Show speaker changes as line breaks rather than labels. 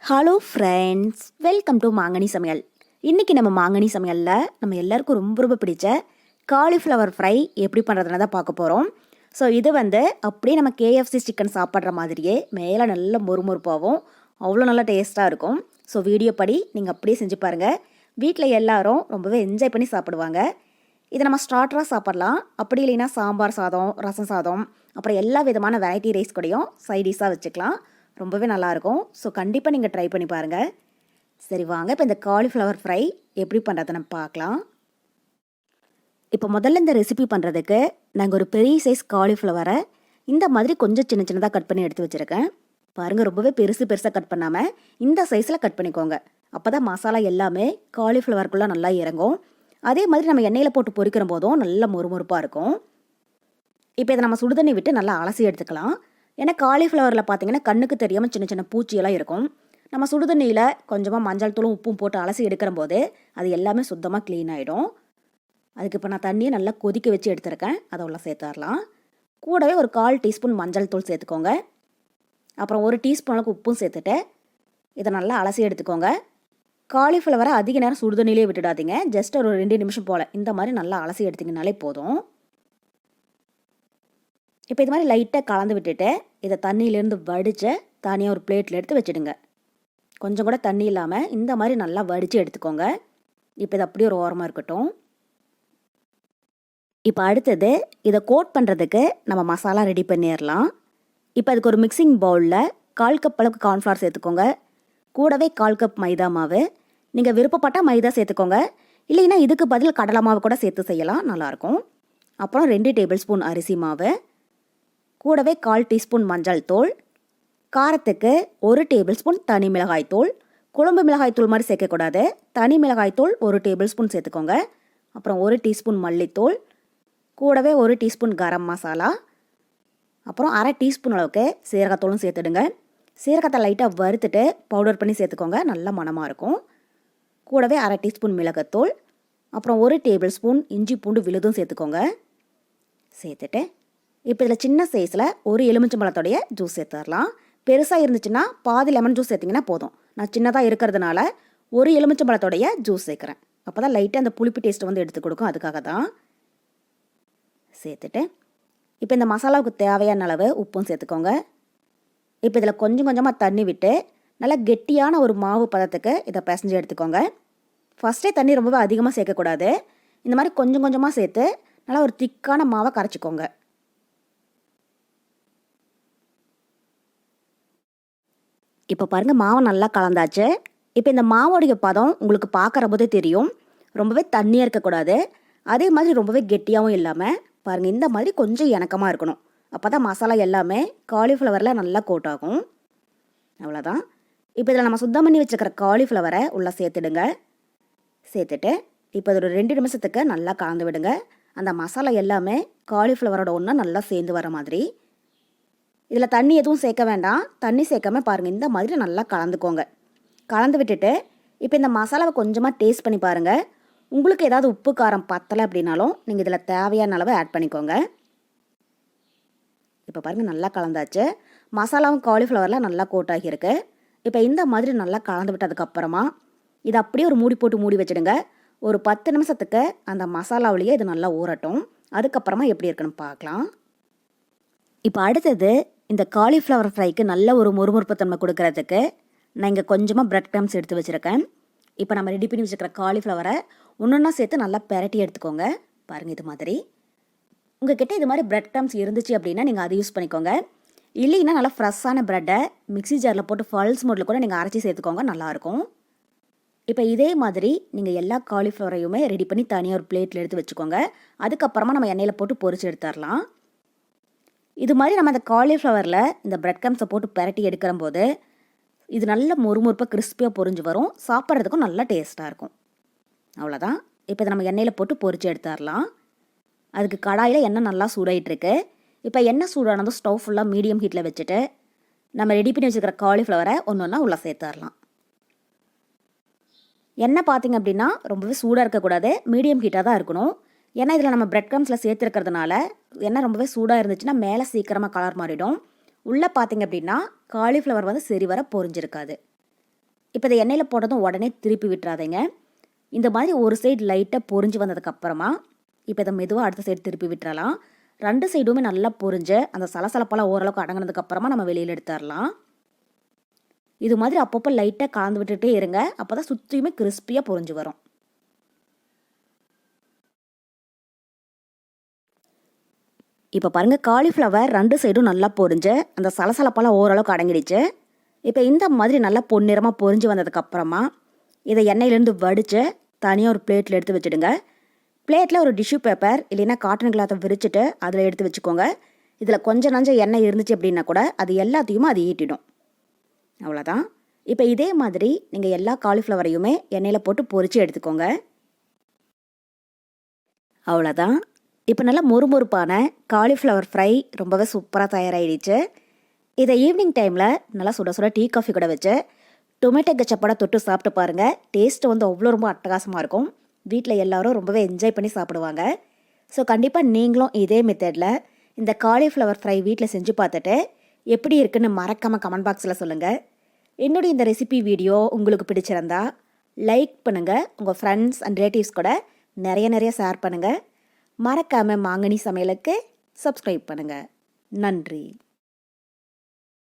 Hello friends, welcome to மாங்கனி சமையல். இன்றைக்கி நம்ம மாங்கனி சமையலில் நம்ம எல்லாருக்கும் ரொம்ப ரொம்ப பிடிச்ச காலிஃப்ளவர் ஃப்ரை எப்படி பண்ணுறதுன்னு தான் பார்க்க போகிறோம். ஸோ இது அப்படியே நம்ம கேஎஃப்சி சிக்கன் சாப்பிட்ற மாதிரியே மேலே நல்ல மொறுமொறுப்பாகவும் அவ்வளோ நல்லா டேஸ்ட்டாக இருக்கும். ஸோ வீடியோ படி நீங்கள் அப்படியே செஞ்சு பாருங்கள். வீட்டில் எல்லாரும் ரொம்பவே என்ஜாய் பண்ணி சாப்பிடுவாங்க. இதை நம்ம ஸ்டார்டராக சாப்பிட்லாம், அப்படி இல்லைன்னா சாம்பார் சாதம், ரசம் சாதம், அப்புறம் எல்லா விதமான வெரைட்டி ரைஸ் கூடயும் சைடிஷாக வச்சுக்கலாம். ரொம்பவே நல்லாயிருக்கும். ஸோ கண்டிப்பாக நீங்கள் ட்ரை பண்ணி பாருங்கள். சரி வாங்க, இப்போ இந்த காலிஃப்ளவர் ஃப்ரை எப்படி பண்ணுறதை நம்ம பார்க்கலாம். இப்போ முதல்ல இந்த ரெசிபி பண்ணுறதுக்கு நாங்கள் ஒரு பெரிய சைஸ் காலிஃப்ளவரை இந்த மாதிரி கொஞ்சம் சின்ன சின்னதாக கட் பண்ணி எடுத்து வச்சுருக்கேன். பாருங்கள், ரொம்பவே பெருசாக கட் பண்ணாமல் இந்த சைஸில் கட் பண்ணிக்கோங்க. அப்போ தான் மசாலா எல்லாமே காலிஃப்ளவருக்குள்ளே நல்லா இறங்கும். அதே மாதிரி நம்ம எண்ணெயில் போட்டு பொரிக்கிற போதும் நல்ல மொறுமொறுப்பாக இருக்கும். இப்போ இதை நம்ம சுடுதண்ணி விட்டு நல்லா அலசி எடுத்துக்கலாம். ஏன்னா காலிஃப்ளவரில் பார்த்தீங்கன்னா கண்ணுக்கு தெரியாமல் சின்ன சின்ன பூச்சியெல்லாம் இருக்கும். நம்ம சுடுதண்ணியில் கொஞ்சமாக மஞ்சள் தூளும் உப்பும் போட்டு அலசி எடுக்கிற போது அது எல்லாமே சுத்தமாக க்ளீன் ஆகிடும். அதுக்கு இப்போ நான் தண்ணியை நல்லா கொதிக்க வச்சு எடுத்துருக்கேன். அதை உள்ள சேர்த்துடலாம். கூடவே ஒரு 1/4 டீஸ்பூன் மஞ்சள் தூள் சேர்த்துக்கோங்க. அப்புறம் 1 டீஸ்பூன் அளவுக்கு உப்பும் சேர்த்துட்டு இதை நல்லா அலசி எடுத்துக்கோங்க. காலிஃப்ளவரை அதிக நேரம் சுடுதண்ணிலே விட்டுடாதீங்க. ஜஸ்ட் ஒரு 2 நிமிஷம் போல் இந்த மாதிரி நல்லா அலசி எடுத்திங்கனாலே போதும். இப்போ இது மாதிரி லைட்டாக கலந்து விட்டுட்டு இதை தண்ணியிலேருந்து வடித்து தனியாக ஒரு பிளேட்டில் எடுத்து வச்சுடுங்க. கொஞ்சம் கூட தண்ணி இல்லாமல் இந்த மாதிரி நல்லா வடித்து எடுத்துக்கோங்க. இப்போ இது அப்படியே ஒரு ஓரமாக இருக்கட்டும். இப்போ அடுத்தது இதை கோட் பண்ணுறதுக்கு நம்ம மசாலா ரெடி பண்ணிடலாம். இப்போ அதுக்கு ஒரு மிக்சிங் பவுலில் 1/4 கப் அளவுக்கு கார்ன்ஃப்ளவர் சேர்த்துக்கோங்க. கூடவே 1/4 கப் மைதா மாவு. நீங்கள் விருப்பப்பட்டால் மைதா சேர்த்துக்கோங்க, இல்லைன்னா இதுக்கு பதில் கடலை மாவு கூட சேர்த்து செய்யலாம், நல்லாயிருக்கும். அப்புறம் 2 டேபிள் ஸ்பூன் அரிசி மாவு, கூடவே 1/4 டீஸ்பூன் மஞ்சள் தூள், காரத்துக்கு 1 டேபிள் ஸ்பூன் தனி மிளகாய் தூள். குழம்பு மிளகாய் தூள் மாதிரி சேர்க்கக்கூடாது, தனி மிளகாய் தூள் 1 டேபிள் ஸ்பூன் சேர்த்துக்கோங்க. அப்புறம் 1 டீஸ்பூன் மல்லித்தூள், கூடவே 1 டீஸ்பூன் கரம் மசாலா, அப்புறம் 1/2 டீஸ்பூன் அளவுக்கு சீரகத்தூளும் சேர்த்துடுங்க. சீரகத்தை லைட்டாக வறுத்துட்டு பவுடர் பண்ணி சேர்த்துக்கோங்க, நல்ல மணமாக இருக்கும். கூடவே 1/2 டீஸ்பூன் மிளகாத்தூள், அப்புறம் 1 டேபிள் ஸ்பூன் இஞ்சி பூண்டு விழுதும் சேர்த்துக்கோங்க. சேர்த்துட்டு இப்போ இதில் சின்ன சைஸில் ஒரு எலுமிச்சம்பழத்தோடைய ஜூஸ் சேர்த்துடலாம். பெருசாக இருந்துச்சுன்னா பாதி லெமன் ஜூஸ் சேர்த்திங்கன்னா போதும். நான் சின்னதாக இருக்கிறதுனால ஒரு எலுமிச்சம்பழத்தோடைய ஜூஸ் சேர்க்குறேன். அப்போ தான் லைட்டாக அந்த புளிப்பு டேஸ்ட்டு எடுத்து கொடுக்கும், அதுக்காக தான். சேர்த்துட்டு இப்போ இந்த மசாலாவுக்கு தேவையான அளவு உப்பும் சேர்த்துக்கோங்க. இப்போ இதில் கொஞ்சம் கொஞ்சமாக தண்ணி விட்டு நல்லா கெட்டியான ஒரு மாவு பதத்துக்கு இதை பிசைஞ்சு எடுத்துக்கோங்க. ஃபஸ்ட்டே தண்ணி ரொம்பவே அதிகமாக சேர்க்கக்கூடாது. இந்த மாதிரி கொஞ்சம் கொஞ்சமாக சேர்த்து நல்லா ஒரு திக்கான மாவை கரைச்சிக்கோங்க. இப்போ பாருங்கள், மாவை நல்லா கலந்தாச்சு. இப்போ இந்த மாவோடைய பதம் உங்களுக்கு பார்க்குற போதே தெரியும். ரொம்பவே தண்ணியாக இருக்கக்கூடாது, அதே மாதிரி ரொம்பவே கெட்டியாகவும் இல்லாமல் பாருங்கள், இந்த மாதிரி கொஞ்சம் இணக்கமாக இருக்கணும். அப்போ தான் மசாலா எல்லாமே காலிஃப்ளவரில் நல்லா கோட் ஆகும். அவ்வளோதான். இப்போ இதில் நம்ம சுத்தம் பண்ணி வச்சுருக்கிற காலிஃப்ளவரை உள்ளே சேர்த்துடுங்க. சேர்த்துட்டு இப்போ இது ஒரு 2 நிமிஷத்துக்கு நல்லா கலந்து விடுங்க. அந்த மசாலா எல்லாமே காலிஃப்ளவரோட ஒன்றா நல்லா சேர்ந்து வர மாதிரி. இதில் தண்ணி எதுவும் சேர்க்க வேண்டாம். தண்ணி சேர்க்காம பாருங்கள், இந்த மாதிரி நல்லா கலந்துக்கோங்க. கலந்து விட்டுட்டு இப்போ இந்த மசாலாவை கொஞ்சமாக டேஸ்ட் பண்ணி பாருங்கள். உங்களுக்கு ஏதாவது உப்பு காரம் பத்தலை அப்படின்னாலும் நீங்கள் இதில் தேவையான அளவு ஆட் பண்ணிக்கோங்க. இப்போ பாருங்கள், நல்லா கலந்தாச்சு. மசாலாவும் காலிஃப்ளவரில் நல்லா கோட் ஆகியிருக்கு. இப்போ இந்த மாதிரி நல்லா கலந்து விட்டதுக்கப்புறமா இதை அப்படியே ஒரு மூடி போட்டு மூடி வச்சுடுங்க. ஒரு 10 நிமிஷத்துக்கு அந்த மசாலாவிலேயே இது நல்லா ஊறட்டும். அதுக்கப்புறமா எப்படி இருக்குன்னு பார்க்கலாம். இப்போ அடுத்தது இந்த காலிஃப்ளவர் ஃப்ரைக்கு நல்ல ஒரு மொறுமொறுப்பு தன்மை கொடுக்கறதுக்கு நான் இங்கே கொஞ்சமாக பிரெட் க்ரம்ஸ் எடுத்து வச்சுருக்கேன். இப்போ நம்ம ரெடி பண்ணி வச்சுருக்கிற காலிஃப்ளவரை ஒன்றா சேர்த்து நல்லா பெரட்டி எடுத்துக்கோங்க. பாருங்கள், இது மாதிரி உங்கள்கிட்ட இது மாதிரி பிரெட் க்ரம்ஸ் இருந்துச்சு அப்படின்னா நீங்கள் அதை யூஸ் பண்ணிக்கோங்க. இல்லைன்னா நல்லா ஃப்ரெஷ்ஷான ப்ரெட்டை மிக்ஸி ஜாரில் போட்டு பல்ஸ் மோடில் கூட நீங்கள் அரைச்சி சேர்த்துக்கோங்க, நல்லாயிருக்கும். இப்போ இதே மாதிரி நீங்கள் எல்லா காலிஃப்ளவரையுமே ரெடி பண்ணி தனியாக ஒரு பிளேட்டில் எடுத்து வச்சுக்கோங்க. அதுக்கப்புறமா நம்ம எண்ணெயில் போட்டு பொரிச்சு எடுத்துடலாம். இது மாதிரி நம்ம அந்த காலிஃப்ளவரில் இந்த பிரெட் க்ரம்ஸை போட்டு பெரட்டி எடுக்கிற போது இது நல்ல மொறுமொறுப்பாக கிறிஸ்பியாக பொரிஞ்சு வரும். சாப்பிட்றதுக்கும் நல்லா டேஸ்ட்டாக இருக்கும். அவ்வளோதான். இப்போ இதை நம்ம எண்ணெயில் போட்டு பொரிச்சு எடுத்துடலாம். அதுக்கு கடாயில் எண்ணெய் நல்லா சூடாயிட்ருக்கு. இப்போ எண்ணெய் சூடானதும் ஸ்டவ் ஃபுல்லாக மீடியம் ஹீட்டில் வச்சுட்டு நம்ம ரெடி பண்ணி வச்சுக்கிற காலிஃப்ளவரை ஒன்று ஒன்றா உள்ளே சேர்த்துடலாம். எண்ணெய் பார்த்திங்க அப்படின்னா ரொம்பவே சூடாக இருக்கக்கூடாது, மீடியம் ஹீட்டாக தான் இருக்கணும். ஏன்னா இதில் நம்ம பிரெட் க்ரம்ஸில் சேர்த்துருக்கிறதுனால எண்ணெய் ரொம்பவே சூடாக இருந்துச்சுன்னா மேலே சீக்கிரமாக கலர் மாறிடும். உள்ளே பார்த்திங்க அப்படின்னா காலிஃப்ளவர் சரி வர பொரிஞ்சிருக்காது. இப்போ இதை எண்ணெயில் போட்டதும் உடனே திருப்பி விட்டுறாதீங்க. இந்த மாதிரி ஒரு சைடு லைட்டாக பொரிஞ்சு வந்ததுக்கப்புறமா இப்போ இதை மெதுவாக அடுத்த சைடு திருப்பி விட்டுறலாம். 2 சைடுமே நல்லா பொரிஞ்சு அந்த சலசலப்பெல்லாம் ஓரளவுக்கு அடங்கினதுக்கப்புறமா நம்ம வெளியில் எடுத்துடலாம். இது மாதிரி அப்பப்போ லைட்டாக கலந்து விட்டுட்டே இருங்க. அப்போ தான் சுற்றியுமே கிறிஸ்பியாக பொரிஞ்சு வரும். இப்போ பாருங்கள், காலிஃப்ளவர் 2 சைடும் நல்லா பொரிஞ்சு அந்த சலசலப்பெல்லாம் ஓரளவுக்கு அடங்கிடுச்சு. இப்போ இந்த மாதிரி நல்லா பொன்னிறமாக பொரிஞ்சு வந்ததுக்கப்புறமா இதை எண்ணெயிலேருந்து வடித்து தனியாக ஒரு பிளேட்டில் எடுத்து வச்சுடுங்க. பிளேட்டில் ஒரு டிஷ்யூ பேப்பர் இல்லைன்னா காட்டன் கிளாத்தை விரிச்சிட்டு அதில் எடுத்து வச்சுக்கோங்க. இதில் கொஞ்சம் நஞ்சம் எண்ணெய் இருந்துச்சு அப்படின்னா கூட அது எல்லாத்தையுமே அது ஈட்டிடும். அவ்வளோதான். இப்போ இதே மாதிரி நீங்கள் எல்லா காலிஃப்ளவரையுமே எண்ணெயில் போட்டு பொரித்து எடுத்துக்கோங்க. அவ்வளோதான். இப்போ நல்லா மொறுமொறுப்பான காலிஃப்ளவர் ஃப்ரை ரொம்பவே சூப்பராக தயாராகிடுச்சு. இதை ஈவினிங் டைமில் நல்லா சுட சுட டீ காஃபி கூட வச்சு டொமேட்டோ கெச்சப்போட தொட்டு சாப்பிட்டு பாருங்கள். டேஸ்ட்டு வந்து அவ்வளோ ரொம்ப அட்டகாசமாக இருக்கும். வீட்டில் எல்லோரும் ரொம்பவே என்ஜாய் பண்ணி சாப்பிடுவாங்க. ஸோ கண்டிப்பாக நீங்களும் இதே மெத்தடில் இந்த காலிஃப்ளவர் ஃப்ரை வீட்டில் செஞ்சு பார்த்துட்டு எப்படி இருக்குன்னு மறக்காமல் கமெண்ட் பாக்ஸில் சொல்லுங்கள். என்னுடைய இந்த ரெசிபி வீடியோ உங்களுக்கு பிடிச்சிருந்தா லைக் பண்ணுங்கள். உங்கள் ஃப்ரெண்ட்ஸ் அண்ட் ரிலேட்டிவ்ஸ் கூட நிறைய ஷேர் பண்ணுங்கள். மறக்காமல் மாங்கனி சமையலுக்கு சப்ஸ்கிரைப் பண்ணுங்கள். நன்றி.